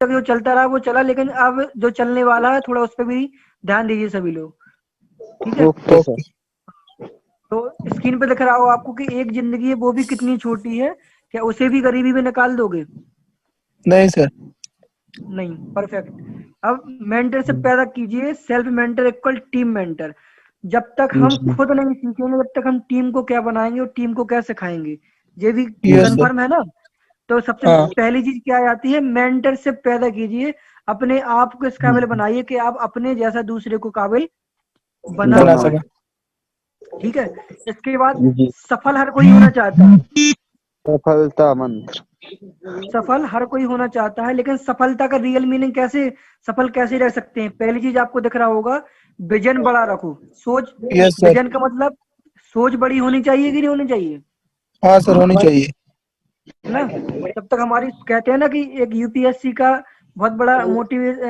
तक जो चलता रहा वो चला, लेकिन अब जो चलने वाला है थोड़ा उस पर भी ध्यान दीजिए सभी लोग, ठीक है। Okay sir. तो स्क्रीन पे दिख रहा हो आपको कि एक जिंदगी है, वो भी कितनी छोटी है, क्या उसे भी गरीबी में निकाल दोगे? नहीं सर। नहीं, परफेक्ट। अब मेंटर से पैदा कीजिए self mentor equal team mentor. जब तक हम जी खुद नहीं सीखेंगे, जब तक हम टीम को क्या बनाएंगे और टीम को क्या सिखाएंगे, ये भी यस सर। कंफर्म है ना। तो सबसे हाँ। पहली चीज क्या आती है, मेंटर से पैदा कीजिए, अपने आप को इस काबिल बनाइए कि आप अपने जैसा दूसरे को काबिल बना बना पाए, सका। ठीक है। इसके बाद जी। सफल हर कोई होना चाहता है, सफलता मंत्र। सफल हर कोई होना चाहता है, लेकिन सफलता का रियल मीनिंग कैसे, सफल कैसे रह सकते हैं? पहली चीज आपको दिख रहा होगा, विजन बड़ा रखो, सोच। Yes sir. विजन का मतलब सोच बड़ी होनी चाहिए कि नहीं होनी चाहिए, हाँ सर, होनी चाहिए। है ना। जब तक हमारी, कहते हैं ना कि एक यूपीएससी का बहुत बड़ा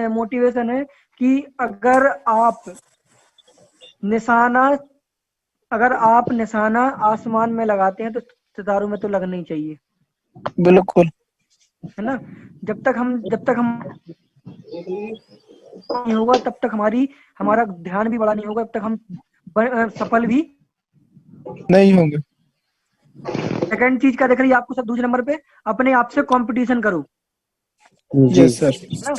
मोटिवेशन है कि निशाना अगर आप निशाना आसमान में लगाते हैं तो सितारों में तो लगना ही चाहिए, बिल्कुल। है ना। जब तक हम नहीं होगा, तब तक हमारा ध्यान भी बड़ा नहीं होगा, तब तक हम सफल भी। नहीं होंगे। सेकंड चीज क्या दिख रही है आपको सब दूसरे नंबर पे, अपने आप से कंपटीशन करो, जी। Yes sir. है ना।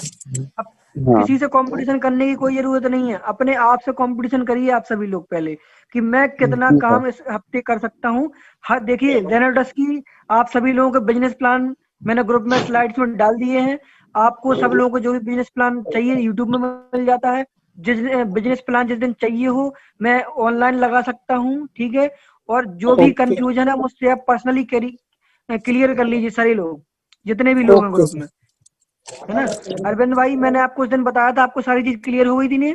अब हाँ। किसी से कंपटीशन करने की कोई जरूरत नहीं है, अपने आप से कंपटीशन करिए आप सभी लोग पहले, कि मैं कितना जी सर। काम इस हफ्ते कर सकता हूँ। हर देखिए जेनोडस की आप सभी लोगों के बिजनेस प्लान मैंने ग्रुप में स्लाइड्स में डाल दिए हैं। आपको सब लोगों को जो भी बिजनेस प्लान चाहिए यूट्यूब में मिल जाता है। जिस बिजनेस प्लान जिस दिन चाहिए हो मैं ऑनलाइन लगा सकता हूँ, ठीक है। और जो भी ओके। कंफ्यूजन है मुझसे आप पर्सनली क्लियर कर लीजिए सारे लोग, जितने भी लोग हैं ओके ग्रुप सर। में, है ना। अरविंद भाई मैंने आपको उस दिन बताया था, आपको सारी चीज क्लियर हो गई थी नहीं,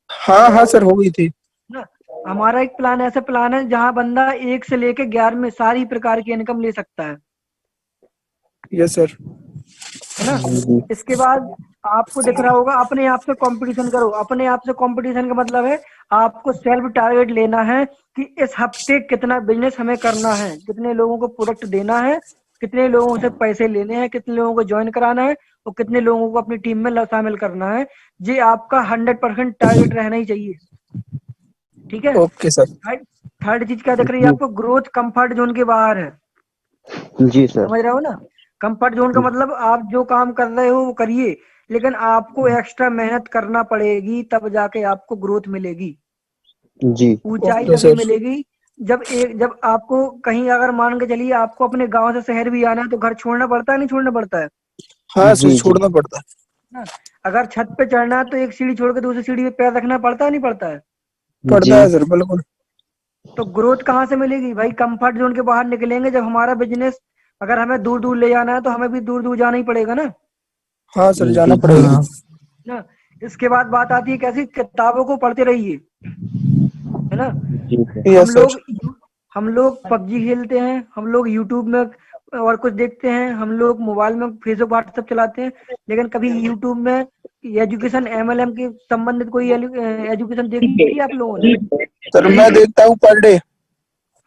हाँ हाँ सर, हो गई थी। ना। हमारा एक प्लान, ऐसा प्लान है जहां बंदा 1 से लेके 11 में सारी प्रकार की इनकम ले सकता यस सर। है ना। जी। इसके बाद आपको दिख रहा होगा, अपने आप से कंपटीशन करो। अपने आप से कंपटीशन का मतलब है आपको सेल्फ टारगेट लेना है कि इस हफ्ते कितना बिजनेस हमें करना है, कितने लोगों को प्रोडक्ट देना है, कितने लोगों से पैसे लेने हैं, कितने लोगों को ज्वाइन कराना है और कितने लोगों को अपनी टीम में शामिल करना है। ये आपका 100% टारगेट रहना ही चाहिए, ठीक है। Okay sir. थर्ड थर्ड चीज क्या दिख रही है जी। आपको, ग्रोथ कंफर्ट जोन के बाहर है, जी सर। समझ रहे हो ना। कंफर्ट जोन का मतलब आप जो काम कर रहे हो वो करिए, लेकिन आपको एक्स्ट्रा मेहनत करना पड़ेगी, तब जाके आपको ग्रोथ मिलेगी। जी। ऊंचाई ओके तभी सर। मिलेगी जब आपको कहीं, अगर मान के चलिए आपको अपने गांव से शहर भी आना है तो घर छोड़ना पड़ता है नहीं छोड़ना पड़ता है हाँ सर, जी। जी। छोड़ना पड़ता है। ना। अगर छत पे चढ़ना है तो एक सीढ़ी छोड़ के दूसरी सीढ़ी पे पैर रखना पड़ता है नहीं पड़ता है। जी। पड़ता है सर, बिल्कुल। तो ग्रोथ कहाँ से मिलेगी भाई, कंफर्ट जोन के बाहर निकलेंगे जब हमारा बिजनेस, अगर हमें दूर दूर ले जाना है तो हमें भी दूर दूर जाना ही पड़ेगा ना, हाँ सर, जी। जाना जी। पड़ेगा। ना। इसके बाद बात आती है कैसी, किताबों को पढ़ते रहिए, है ना। जी सर। हम यस सर। लोग हम लोग पबजी खेलते हैं, हम लोग यूट्यूब में और कुछ देखते हैं, हम लोग मोबाइल में फेसबुक व्हाट्सएप चलाते हैं, लेकिन कभी यूट्यूब में एजुकेशन एमएलएम के संबंधित कोई एजुकेशन देखी आप लोगों ने? सर मैं देखता हूँ पर डे।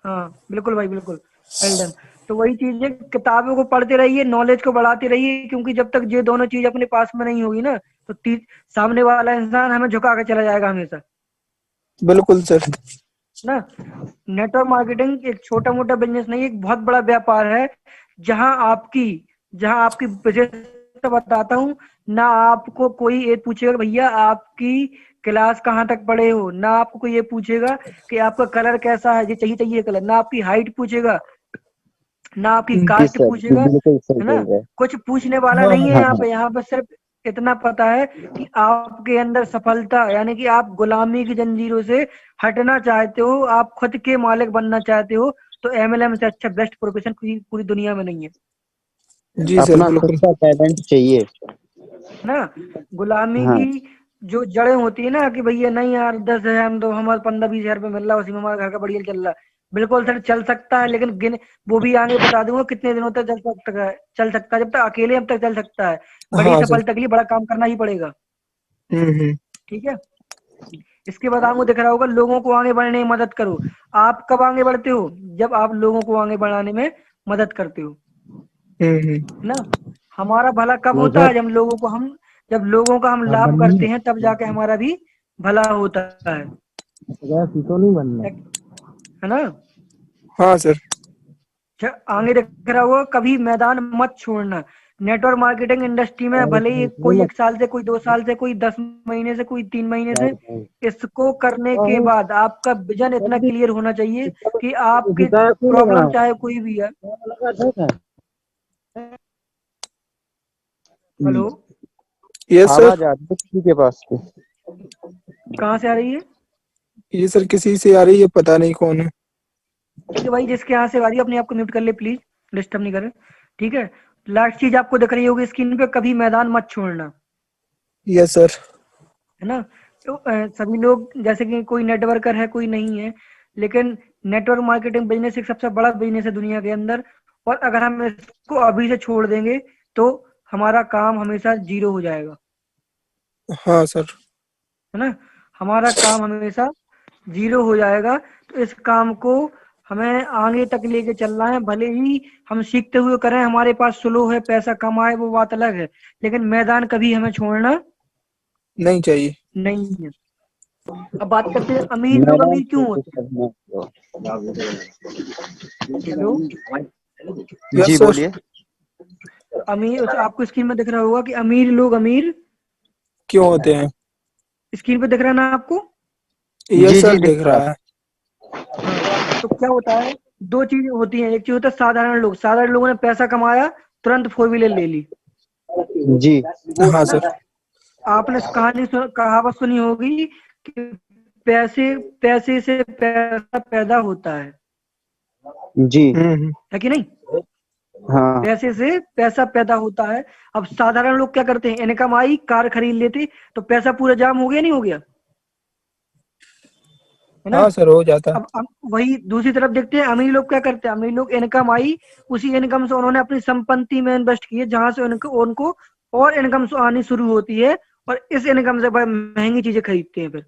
हाँ बिल्कुल भाई बिल्कुल, वेल डन। तो वही चीज है, किताबों को पढ़ते रहिए, नॉलेज को बढ़ाते रहिए, क्योंकि जब तक ये दोनों चीज अपने पास में नहीं होगी ना तो सामने वाला इंसान हमें झुका के चला जाएगा हमेशा, बिल्कुल सर। ना। नेटवर्क मार्केटिंग एक छोटा मोटा बिजनेस नहीं, एक बहुत बड़ा व्यापार है, जहां आपकी जहां आपकी बिजनेस बताता हूँ ना। आपको कोई ये पूछेगा भैया आपकी क्लास कहाँ तक पढ़े हो, ना आपको कोई ये पूछेगा कि आपका कलर कैसा है, ये चाहिए कलर, ना आपकी हाइट पूछेगा, ना आपकी जी कास्ट सर। जी पूछेगा, बिल्कुल सही है ना। बोल रहे कुछ पूछने वाला हाँ नहीं है हाँ। हैं। यहाँ हाँ। पे, यहाँ पे सिर्फ इतना पता है कि आपके अंदर सफलता, यानी कि आप गुलामी की जंजीरों से हटना चाहते हो, आप खुद के मालिक बनना चाहते हो, तो एमएलएम से अच्छा बेस्ट प्रोफेशन पूरी पूरी दुनिया में नहीं है, जी सर, अपना खुद बिल्कुल। का टैलेंट चाहिए। है ना। गुलामी हाँ। की जो जड़ें होती है ना कि भैया नहीं यार 10,000 हम दो, हमारे 15-20 हजार रुपये मिल रहा है, उसी में हमारा घर का बढ़िया चल रहा है, बिल्कुल सर चल सकता है, लेकिन वो भी आगे बता दूंगा कितने दिनों तक चल सकता है, जब तक अकेले अब तक चल सकता है, बड़ी हाँ सर। सफलता के लिए बड़ा काम करना ही पड़ेगा, हम्म। ठीक है। इसके बाद आपको दिख रहा होगा, लोगों को आगे बढ़ने में मदद करो। आप कब आगे बढ़ते हो, जब आप लोगों को आगे बढ़ाने में मदद करते हो, हम्म। है ना। हमारा भला कब होता है? जब लोगों का हम लाभ करते हैं, तब जाके हमारा भी भला होता है है ना? हाँ सर। आगे देख रहा होगा, कभी मैदान मत छोड़ना। नेटवर्क मार्केटिंग इंडस्ट्री में भले ही कोई 1 साल से, कोई 2 साल से, कोई 10 महीने से, कोई 3 महीने से, इसको करने के बाद आपका विजन इतना क्लियर होना चाहिए कि आपकी प्रॉब्लम चाहे कोई भी है। Hello, yes sir. आवाज आ रही है किसी के पास से? कहाँ से आ रही है? ये सर किसी से आ रही है, पता नहीं कौन है। ठीक है भाई, जिसके यहाँ से आ रही है अपने आप को म्यूट कर ले प्लीज, डिस्टर्ब नहीं करे। ठीक है, लास्ट चीज आपको दिख रही होगी स्क्रीन पे, कभी मैदान मत छोड़ना, यस सर। है ना? तो सभी लोग, जैसे कि कोई नेटवर्कर है, कोई नहीं है, लेकिन नेटवर्क मार्केटिंग बिजनेस एक सबसे बड़ा बिजनेस है दुनिया के अंदर। और अगर हम इसको अभी से छोड़ देंगे तो हमारा काम हमेशा जीरो हो जाएगा, हाँ सर। है ना? हमारा काम हमेशा जीरो हो जाएगा। तो इस काम को हमें आगे तक लेके चलना है। भले ही हम सीखते हुए करें, हमारे पास स्लो है, पैसा कमाए, वो बात अलग है, लेकिन मैदान कभी हमें छोड़ना नहीं चाहिए। नहीं है। अब बात करते हैं, अमीर लोग मैदान अमीर क्यों होते हैं? हेलो, यस जी सर। बोलिए। अमीर, आपको स्क्रीन में दिख रहा होगा कि अमीर लोग अमीर क्यों होते हैं? स्क्रीन पे दिख रहा है ना आपको? यस जी सर, जी दिख दिख रहा रहा है। हाँ, तो क्या होता है, दो चीजें होती हैं। एक चीज होता है साधारण लोग, साधारण लोगों ने पैसा कमाया, तुरंत 4 व्हीलर ले ली, है। जी हाँ है ना? सर। आपने कहावत सुनी होगी कि पैसे पैसे से पैसा पैदा होता जी है कि नहीं? हाँ पैसे से पैसा पैदा होता है। अब साधारण लोग क्या करते हैं, इनकम आई, कार खरीद लेते, तो पैसा पूरा जाम हो गया, नहीं हो गया, है ना? हाँ सर, हो जाता। अब वही दूसरी तरफ देखते हैं, अमीर लोग क्या करते हैं, अमीर लोग इनकम आई, उसी इनकम से उन्होंने अपनी संपत्ति में इन्वेस्ट किए, जहां से उनको उनको और इनकम आनी शुरू होती है, और इस इनकम से बड़ी महंगी चीजें खरीदते हैं फिर,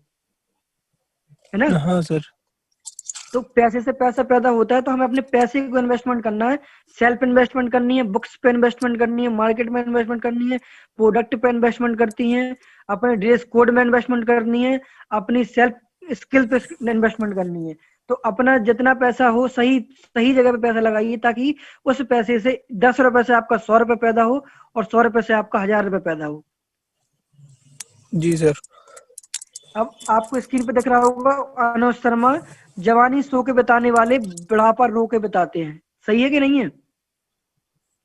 है ना? हाँ सर। तो पैसे से पैसा पैदा होता है, तो हमें अपने पैसे को इन्वेस्टमेंट करना है। सेल्फ इन्वेस्टमेंट करनी है, बुक्स पे इन्वेस्टमेंट करनी है, मार्केट में इन्वेस्टमेंट करनी है, प्रोडक्ट पे इन्वेस्टमेंट करती है, अपने ड्रेस कोड में इन्वेस्टमेंट करनी है, अपनी सेल्फ स्किल पे इन्वेस्टमेंट करनी है। तो अपना जितना पैसा हो, सही सही जगह पे पैसा लगाइए, ताकि उस पैसे से 10 रुपए से आपका 100 रुपए पैदा हो, और 100 रुपए से आपका 1000 रुपए पैदा हो। जी सर। अब आपको स्क्रीन पे दिख रहा होगा, अनुज शर्मा, जवानी सो के बिताने वाले बुढ़ापा रो के बिताते हैं। सही है कि नहीं है?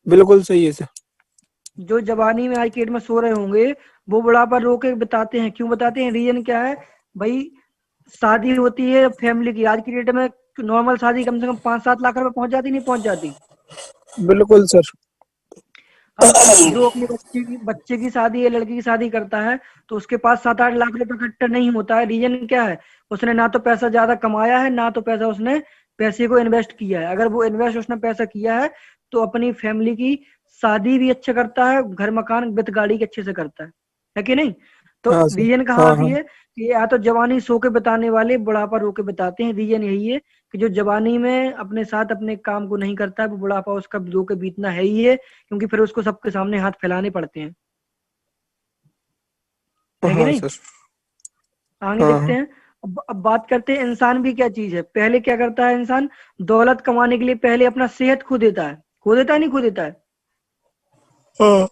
बिल्कुल सही है सर। जो जवानी में आज की डेट में सो रहे होंगे, वो बुढ़ापा रो के बिताते हैं। क्यों बताते हैं? रीजन क्या है भाई? शादी होती है फैमिली की, आज की डेट में नॉर्मल शादी कम से कम 5-7 लाख रुपए पहुंच जाती, नहीं पहुंच जाती? बिल्कुल सर। अब जो अपने बच्चे की शादी या लड़की की शादी करता है, तो उसके पास 7-8 लाख रुपए इकट्ठा नहीं होता है। रीजन क्या है? उसने ना तो पैसा ज्यादा कमाया है, ना तो पैसा उसने पैसे को इन्वेस्ट किया है। अगर वो इन्वेस्ट उसने पैसा किया है, तो अपनी फैमिली की शादी भी अच्छे करता है, घर मकान विद गाड़ी के अच्छे से करता है कि नहीं? तो हाँ सर। रीजन कहाँ हाँ आती हाँ। है कि या तो जवानी सो के बिताने वाले बुढ़ापा रो के बिताते हैं। रीजन यही है कि जो जवानी में अपने साथ अपने काम को नहीं करता है, वो बुढ़ापा उसका रो के बीतना है ही है, क्योंकि फिर उसको सबके सामने हाथ फैलाने पड़ते हैं, है कि हाँ नहीं? सर। आगे हाँ देखते हाँ। हैं। अब बात करते हैं, इंसान भी क्या चीज है। पहले क्या करता है इंसान? दौलत कमाने के लिए पहले अपना सेहत खो देता है, खो देता है, नहीं खो देता है? हाँ।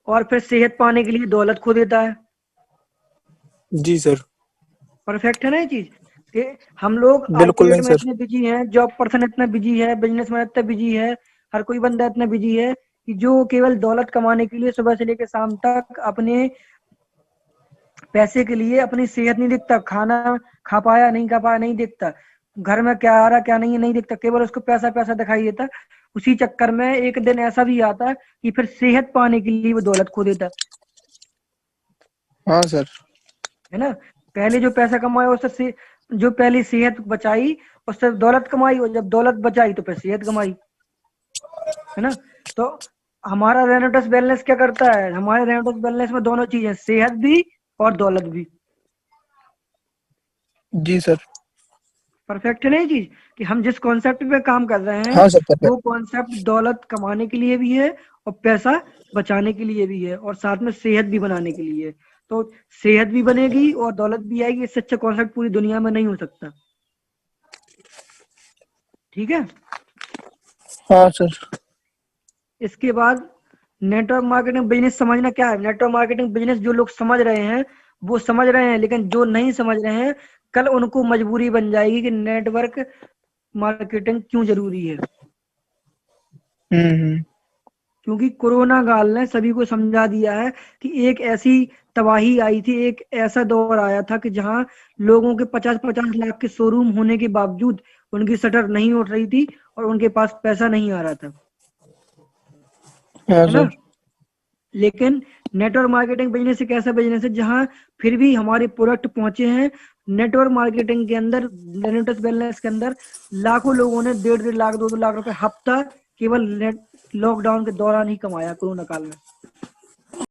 और फिर सेहत पाने के लिए दौलत खो देता है। जी सर। परफेक्ट है ना ये चीज? कि हम लोग आज की बिल्कुल डेट नहीं में सर। इतने बिजी हैं, जॉब पर्सन इतना बिजी है, बिजनेसमैन इतना बिजी है, हर कोई बंदा इतना बिजी है कि जो केवल दौलत कमाने के लिए सुबह से लेकर शाम तक अपने पैसे के लिए अपनी सेहत नहीं देखता, खाना खा पाया नहीं, खा पाया नहीं देखता, घर में क्या आ रहा क्या नहीं है नहीं देखता, केवल उसको पैसा पैसा दिखाई देता। उसी चक्कर में एक दिन ऐसा भी आता है कि फिर सेहत पाने के लिए वो दौलत खो देता, हाँ सर। है ना? पहले जो पैसा कमाया उससे जो पहली सेहत बचाई, उससे दौलत कमाई, और जब दौलत बचाई तो फिर सेहत कमाई, है ना? तो हमारा रेनोटस बैलेंस क्या करता है? हमारे रेनोटस बैलेंस में दोनों चीजें, सेहत भी और दौलत भी। जी सर। परफेक्ट है ना ये चीज? कि हम जिस कॉन्सेप्ट पे काम कर रहे हैं हाँ सर पता वो कॉन्सेप्ट दौलत कमाने के लिए भी है और पैसा बचाने के लिए भी है और साथ में सेहत भी बनाने के लिए। तो सेहत भी बनेगी और दौलत भी आएगी, इससे अच्छा कॉन्सेप्ट पूरी दुनिया में नहीं हो सकता। ठीक है। है। हाँ सर। इसके बाद नेटवर्क मार्केटिंग बिजनेस समझना क्या है। नेटवर्क मार्केटिंग बिजनेस जो लोग समझ रहे हैं वो समझ रहे हैं, लेकिन जो नहीं समझ रहे हैं कल उनको मजबूरी बन जाएगी कि नेटवर्क मार्केटिंग क्यों जरूरी है। हम्म। क्योंकि कोरोना काल ने सभी को समझा दिया है कि एक ऐसी तबाही आई थी, एक ऐसा दौर आया था कि जहां लोगों के 50-50 लाख के शोरूम होने के बावजूद उनकी शटर नहीं उठ रही थी और उनके पास पैसा नहीं आ रहा था, हाँ है ना। सर। लेकिन नेटवर्क मार्केटिंग बिजनेस एक ऐसा बिजनेस है जहां फिर भी हमारे प्रोडक्ट पहुंचे हैं। नेटवर्क मार्केटिंग के अंदर, नेटवर्क बिजनेस के अंदर लाखों लोगों ने 1.5 लाख 2 लाख रुपए हफ्ता केवल लॉकडाउन के दौरान ही कमाया, कोरोना काल में।